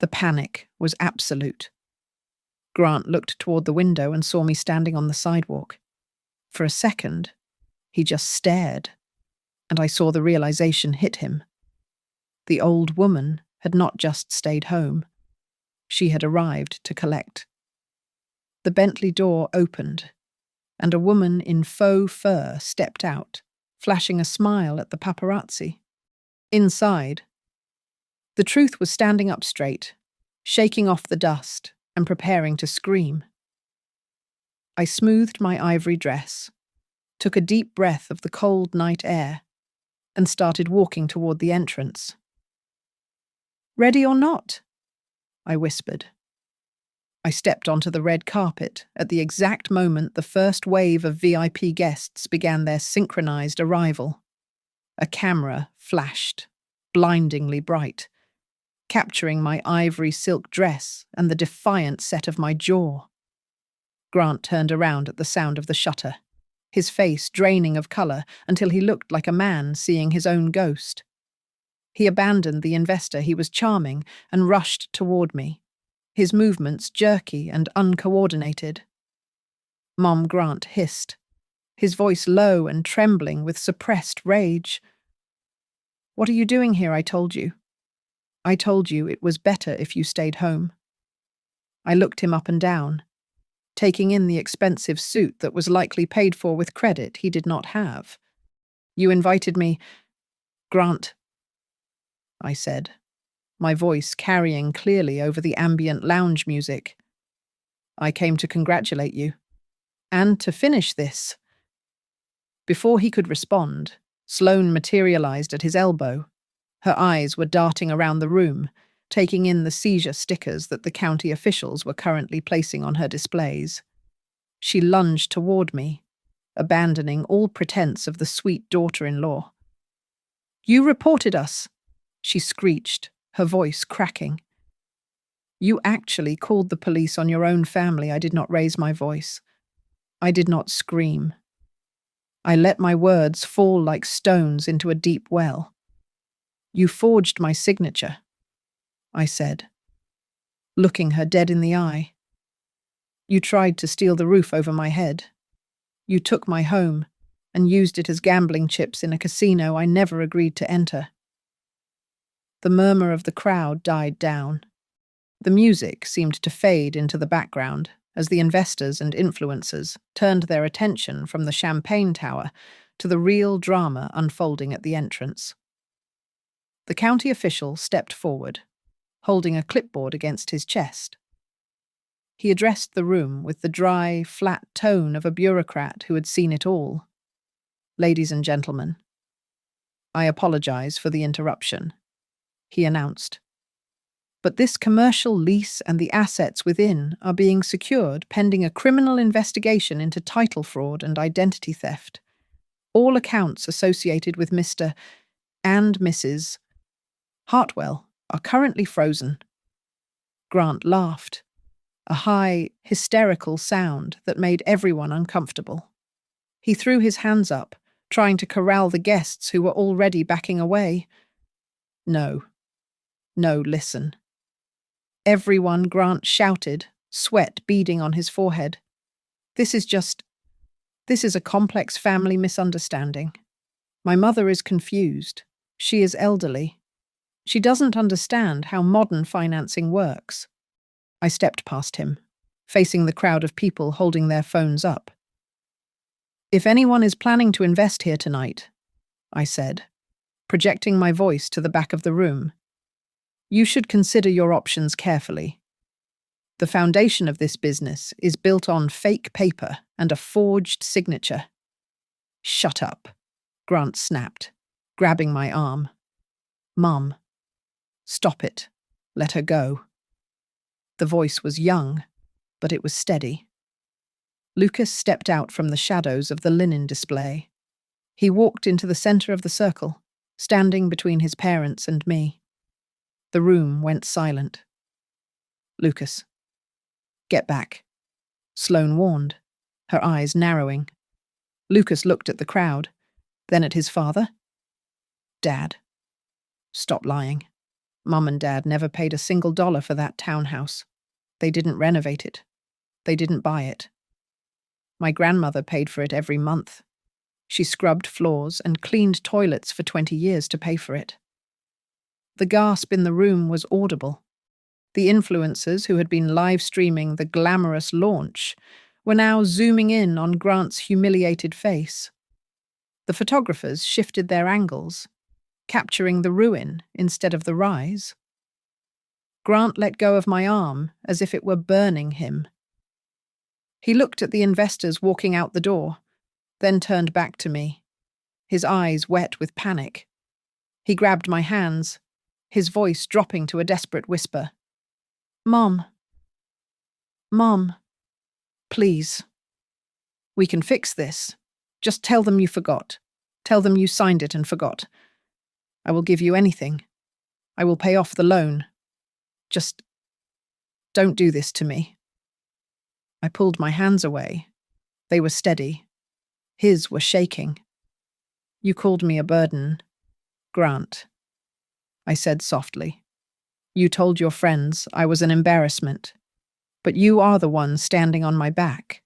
The panic was absolute. Grant looked toward the window and saw me standing on the sidewalk. For a second, he just stared, and I saw the realization hit him. The old woman had not just stayed home. She had arrived to collect. The Bentley door opened, and a woman in faux fur stepped out, flashing a smile at the paparazzi. Inside, the truth was standing up straight, shaking off the dust and preparing to scream. I smoothed my ivory dress, took a deep breath of the cold night air, and started walking toward the entrance. "Ready or not?" I whispered. I stepped onto the red carpet at the exact moment the first wave of VIP guests began their synchronized arrival. A camera flashed, blindingly bright, capturing my ivory silk dress and the defiant set of my jaw. Grant turned around at the sound of the shutter, his face draining of color until he looked like a man seeing his own ghost. He abandoned the investor he was charming and rushed toward me, his movements jerky and uncoordinated. Mom Grant hissed, his voice low and trembling with suppressed rage. "What are you doing here, I told you? I told you it was better if you stayed home." I looked him up and down, taking in the expensive suit that was likely paid for with credit he did not have. "You invited me, Grant," I said, my voice carrying clearly over the ambient lounge music. "I came to congratulate you. And to finish this." Before he could respond, Sloane materialized at his elbow. Her eyes were darting around the room, taking in the seizure stickers that the county officials were currently placing on her displays. She lunged toward me, abandoning all pretense of the sweet daughter-in-law. "You reported us," she screeched, her voice cracking. "You actually called the police on your own family." I did not raise my voice. I did not scream. I let my words fall like stones into a deep well. "You forged my signature," I said, looking her dead in the eye. "You tried to steal the roof over my head. You took my home and used it as gambling chips in a casino I never agreed to enter." The murmur of the crowd died down. The music seemed to fade into the background as the investors and influencers turned their attention from the champagne tower to the real drama unfolding at the entrance. The county official stepped forward, holding a clipboard against his chest. He addressed the room with the dry, flat tone of a bureaucrat who had seen it all. "Ladies and gentlemen, I apologize for the interruption," he announced. "But this commercial lease and the assets within are being secured pending a criminal investigation into title fraud and identity theft. All accounts associated with Mr. and Mrs. Hartwell are currently frozen." Grant laughed, a high, hysterical sound that made everyone uncomfortable. He threw his hands up, trying to corral the guests who were already backing away. No, listen." "Everyone," Grant shouted, sweat beading on his forehead. This is a complex family misunderstanding. My mother is confused. She is elderly. She doesn't understand how modern financing works." I stepped past him, facing the crowd of people holding their phones up. "If anyone is planning to invest here tonight," I said, projecting my voice to the back of the room, "you should consider your options carefully. The foundation of this business is built on fake paper and a forged signature." "Shut up," Grant snapped, grabbing my arm. "Mum, stop it. Let her go." The voice was young, but it was steady. Lucas stepped out from the shadows of the linen display. He walked into the center of the circle, standing between his parents and me. The room went silent. "Lucas, get back," Sloane warned, her eyes narrowing. Lucas looked at the crowd, then at his father. "Dad, stop lying." Mum and Dad never paid a single dollar for that townhouse. They didn't renovate it. They didn't buy it. My grandmother paid for it every month. She scrubbed floors and cleaned toilets for 20 years to pay for it. The gasp in the room was audible. The influencers who had been live streaming the glamorous launch were now zooming in on Grant's humiliated face. The photographers shifted their angles, capturing the ruin instead of the rise. Grant let go of my arm as if it were burning him. He looked at the investors walking out the door, then turned back to me, his eyes wet with panic. He grabbed my hands, his voice dropping to a desperate whisper. Mom. Mom. Please. We can fix this. Just tell them you forgot. Tell them you signed it and forgot. I will give you anything. I will pay off the loan. Just don't do this to me. I pulled my hands away. They were steady. His were shaking. You called me a burden, Grant, I said softly. You told your friends I was an embarrassment. But you are the one standing on my back.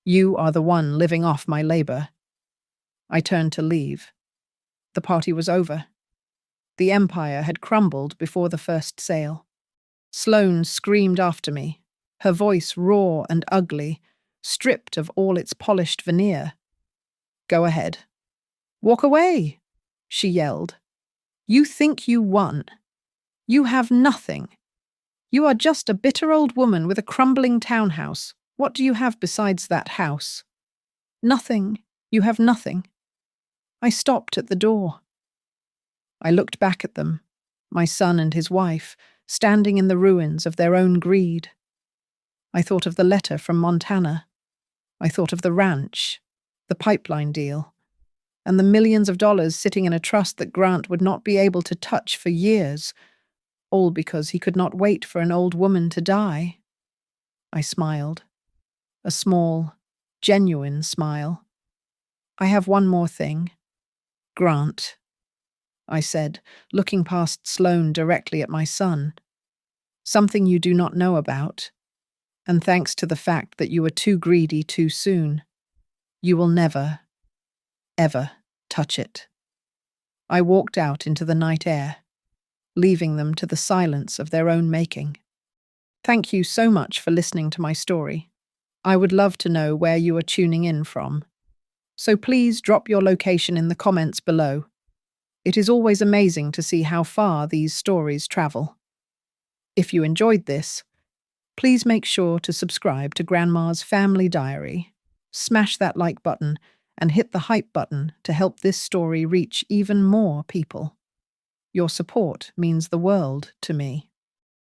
You are the one living off my labor. I turned to leave. The party was over. The empire had crumbled before the first sale. Sloane screamed after me, her voice raw and ugly, stripped of all its polished veneer. Go ahead. Walk away, she yelled. You think you won. You have nothing. You are just a bitter old woman with a crumbling townhouse. What do you have besides that house? Nothing. You have nothing. I stopped at the door. I looked back at them, my son and his wife, standing in the ruins of their own greed. I thought of the letter from Montana. I thought of the ranch, the pipeline deal, and the millions of dollars sitting in a trust that Grant would not be able to touch for years, all because he could not wait for an old woman to die. I smiled. A small, genuine smile. I have one more thing. Grant, I said, looking past Sloane directly at my son. Something you do not know about, and thanks to the fact that you were too greedy too soon, you will never, ever touch it. I walked out into the night air, leaving them to the silence of their own making. Thank you so much for listening to my story. I would love to know where you are tuning in from. So please drop your location in the comments below. It is always amazing to see how far these stories travel. If you enjoyed this, please make sure to subscribe to Grandma's Family Diary, smash that like button, and hit the hype button to help this story reach even more people. Your support means the world to me.